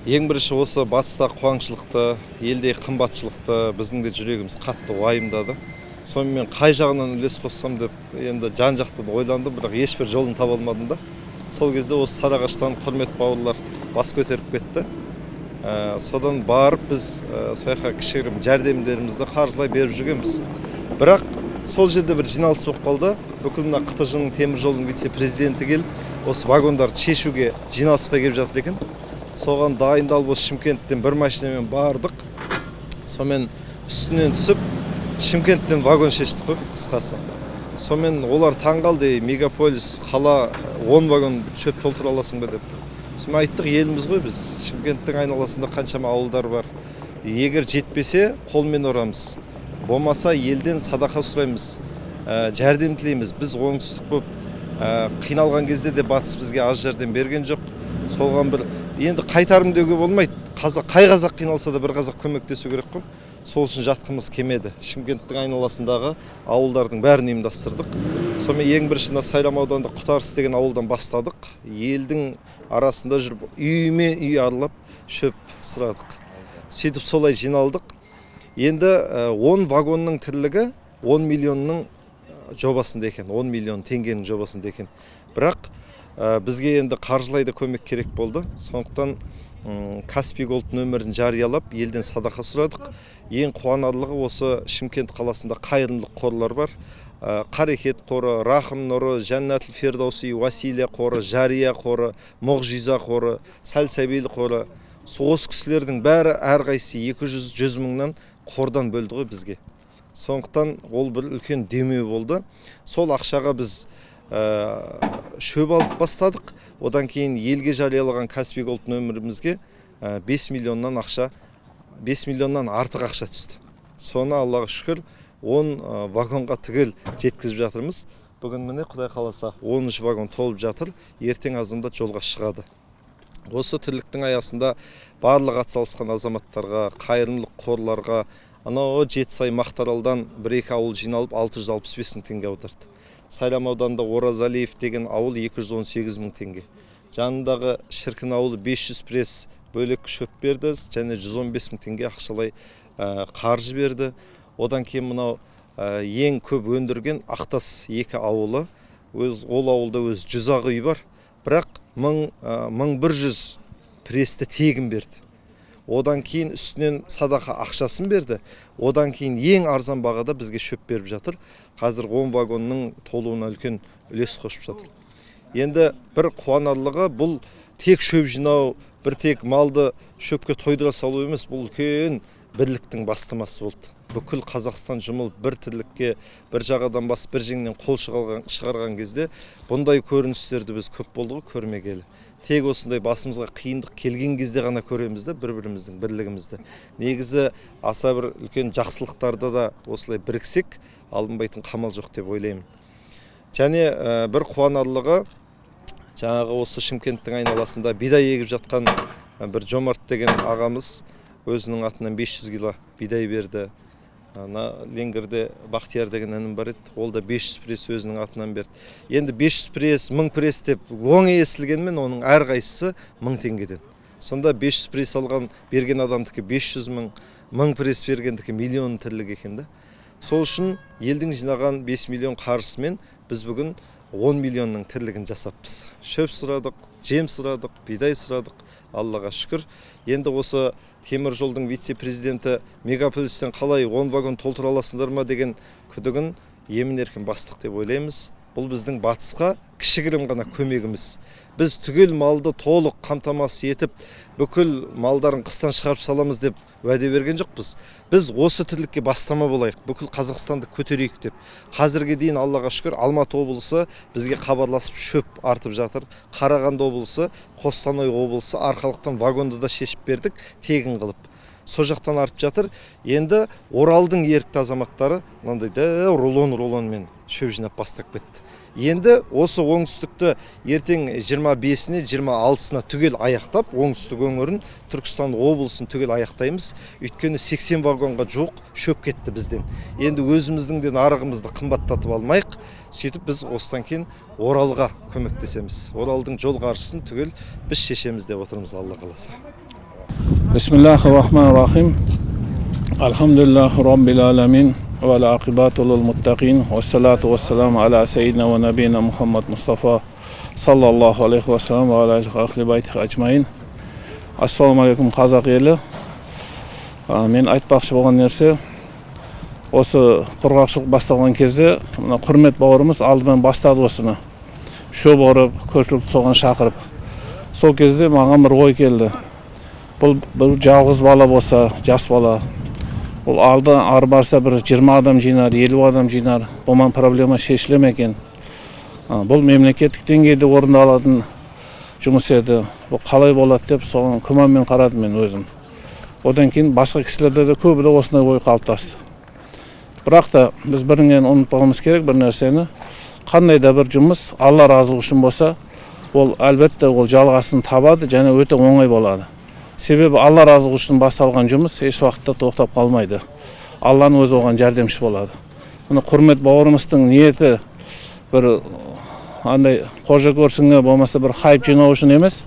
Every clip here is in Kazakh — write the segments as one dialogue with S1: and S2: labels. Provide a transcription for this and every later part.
S1: Ең бірінші осы батыста қуаңшылықты, елде қымбатшылықты біздің де жүрегіміз қатты уайымдады. Сонымен қай жағынан үлес қоссам деп енді жан-жақты ойландым, бірақ ешбір жолын таба алмадым да. Сол кезде осы Сарыағаштан құрмет бауырлар бас көтеріп кетті. Содан барып біз сояққа кішігірім жәрдемдерімізді қаржылай беріп жүргенбіз. Бірақ сол жерде бір жиналыс болып қалды. Бүкіл мына қтж-ның темір жолының вице-президенті келіп, осы вагондарды шешуге жиналысқа келіп жатыр екен. Соған дайындалып осы Шымкенттен бір машинамен бардық. Сонымен үстінен түсіп, Шымкенттен вагон шештік қой, қысқасы. Сонымен олар таңғалды, мегаполис, қала 10 вагон шөп толтыра аласың ба деп. Сонымен айттық, еліміз ғой біз, Шымкенттің айналасында қаншама ауылдар бар. Егер жетпесе, қолмен орамыз. Болмаса елден садақа сұраймыз, жәрдем тілейміз. Біз оңтүстік болып қиналған кезде де батыс бізге аз жәрдем берген жоқ. Солған бір енді қайтарым деуге болмайды. Қай қазақ қиналса да бір қазақ көмектесу керек қой. Сол үшін жатқымыз кемеді. Шымкенттің айналасындағы ауылдардың бәрін ұйымдастырдық. Сонымен ең бірінші Сайрам ауданында Құтарыс деген ауылдан бастадық. Елдің арасында жүріп үйме үй аралап шөп сұрадық. Сөйтіп солай жиналдық. Енді 10 вагонның тірлігі 10 миллионның жобасында екен, 10 миллион теңгенің жобасында екен. Бірақ бізге енді қаржылай да көмек керек болды. Сондықтан Каспий Голд нөмірін жариялап, елден садақа сұрадық. Ең қуанарлығы осы Шымкент қаласында қайырымдылық қорлар бар. Қарекет қоры, Рахым нұры, Жәннәтіл Фердауси, Василия қоры, Жария қоры, Мұғжиза қоры, Сәл-Сәбил қоры. Осы кісілердің бәрі әрқайсысы 200 мыңнан қордан бөлді ғой бізге. Сондықтан ол бір үлкен демеу болды. Сол ақшаға біз шөп алып бастадық. Одан кейін елге жариялаған Каспий Голд нөмірімізге 5 миллионнан артық ақша түсті. Соны Аллаға шүкір 10 вагонға түгел жеткізіп жатырмыз. Бүгін міне Құдай қаласа 13 вагон толып жатыр. Ертең азымдат жолға шығады. Осы тірліктің аясында барлық атсалысқан азаматтарға, қайырымдылық қорларға, анау Жетісай Мақтаралдан 1-2 ауыл жиналып 665 мың теңге аударды. Сайрам ауданында Оразалиев деген ауыл 218 мың теңге. Жанындағы Шіркін ауылы 500 пресс бөлек шөп берді, және 115 мың теңге ақшалай қаржы берді. Одан кейін мынау ең көп өндірген Ақтас 2 ауылы, ол ауылда 100 үй бар, бірақ 1100 престі тегін берді. Одан кейін үстінен садақа ақшасын берді. Одан кейін ең арзан бағада бізге шөп беріп жатыр. Қазір 10 вагонның толуына үлкен үлес қосып жатыр. Енді бір қуанарлығы бұл тек шөп жинау, бір тек малды шөпке тойдыра салу емес, бұл үлкен бірліктің бастамасы болды. Бүкіл Қазақстан жұмыл бір тірлікке, бір жағадан бас, бір жеңнен қол шығарған кезде бұндай көріністерді біз көп болды ғой көрмегелі. Тек осындай басымызға қиындық келген кезде ғана көреміз де бір-біріміздің бірлігімізді. Негізі аса бір үлкен жақсылықтарда да осылай біріксек, алынбайтын қамал жоқ деп ойлаймын. Және бір қуанарлығы, жаңағы осы Шымкенттің айналасында бидай егіп жатқан бір Жомарт деген ағамыз өзінің атынан 500 кило бидай берді. Ленгірде Бақтияр деген інім бар еді, ол да 500 пресс өзінің атынан берді. Енді 500 пресс, 1000 пресс деп оңай естілгенмен оның әрқайсысы 1000 теңгеден. Сонда 500 пресс алған берген адамдікі 500 мың, 1000 пресс бергендікі миллион тірлік екен. Сол үшін елдің жинаған 5 миллион қаржысымен біз бүгін 10 миллионның тірлігін жасаппыз. Шөп сұрадық, жем сұрадық, бидай сұрадық. Аллаға шүкір. Енді осы темір жолдың вице-президенті мегаполистен қалай 10 вагон толтыра аласыңдар ма деген күдігін емін-еркін бастық деп ойлаймыз. Бұл біздің батысқа кішігірім ғана көмегіміз. Біз түгел малды толық қамтамасыз етіп, бүкіл малдарын қыстан шығарып саламыз деп уәде берген жоқпыз. Біз осы тірлікке бастама болайық, бүкіл Қазақстанды көтерейік деп. Қазірге дейін Аллаға шүкір Алматы облысы бізге хабарласып шөп артып жатыр. Қарағанды облысы, Қостанай облысы арқалықтан вагонды да шешіп бердік, тегін қылып. Со жақтан артып жатыр. Енді Оралдың ерікті азаматтары мынандай рулон-рулонмен шөп жинап бастап кетті. Енді осы оңтүстікті ертең 25-іне, 26-сына түгел аяқтап, оңтүстік өңірін, Түркістан облысын түгел аяқтаймыз. Өйткені 80 вагонға жоқ шөп кетті бізден. Енді өзіміздің де нарығымызды қымбаттатып алмайық. Сөйтіп біз осыдан кейін Оралға көмектесеміз. Оралдың жол қаржысын түгел біз шешеміз деп отырмыз, Алла қаласа.
S2: Bismillahirrahmanirrahim. Alhamdulillahi Rabbil alamin. Ve la akibatu lil muttaqin. Ve salatu ve selamu ala seyyidina ve nebiyina Muhammed Mustafa sallallahu aleyhi ve sellem ve ala ahli bayti ajmain. Assalamu alaikum қазақ елі. Мен айтпақшы болған нәрсе, осы құрғақшылық басталған кезде мына құрмет бауырымыз алдымен бастады осыны. Шөп орып, көпшілікті соған шақырып. Сол кезде маған бір ой келді. Бұл жалғыз бала болса, жас бала. Ол алды ары барса бір 20 адам жинар, 50 адам жинар. Бұман проблема шешіле ме екен? Бұл мемлекеттік деңгейде орындалатын жұмыс еді. Бұл қалай болады деп соған күмәнмен қарадым мен өзім. Одан кейін басқа кісілерде де көбі осындай ой қалыптасты. Бірақ та біз бірінен ұмытпауымыз керек бір нәрсені. Қандай да бір жұмыс Алла разылығы үшін болса, ол әлбетте ол жалғасын табады және өте оңай болады. Себебі Алла разылығы үшін басталған жұмыс еш уақытта тоқтап қалмайды. Алланың өзі оған жәрдемші болады. Мына құрмет бауырымыздың ниеті бір андай қожа көрсінге болмаса бір хайп жинау үшін емес,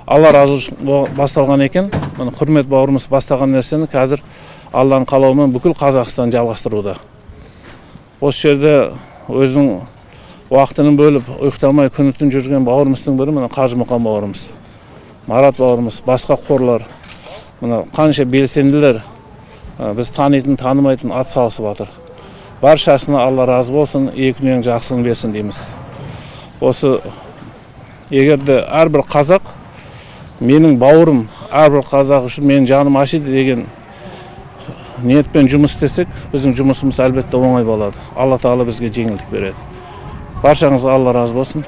S2: Алла разылығы үшін басталған екен. Мына құрмет бауырымыз бастаған нәрсені қазір Алланың қалауымен бүкіл Қазақстан жалғастыруда. Осы жерде өзінің уақытын бөліп ұйықтамай күні-түн жүрген бауырымыздың бірі мына Қажымұқан бауырымыз. Марат бауырымыз, басқа қорлар, мына қанша белсенділер біз танитын, танымайтын ат салысып жатыр. Баршасына Алла разы болсын, екі дүниенің жақсылығын берсін дейміз. Осы егерде әрбір қазақ менің бауырым, әрбір қазақ үшін менің жаным ашиды деген ниетпен жұмыс істесек, біздің жұмысымыз әлбетте оңай болады. Алла Тағала бізге жеңілдік береді. Баршаңызға Алла разы болсын.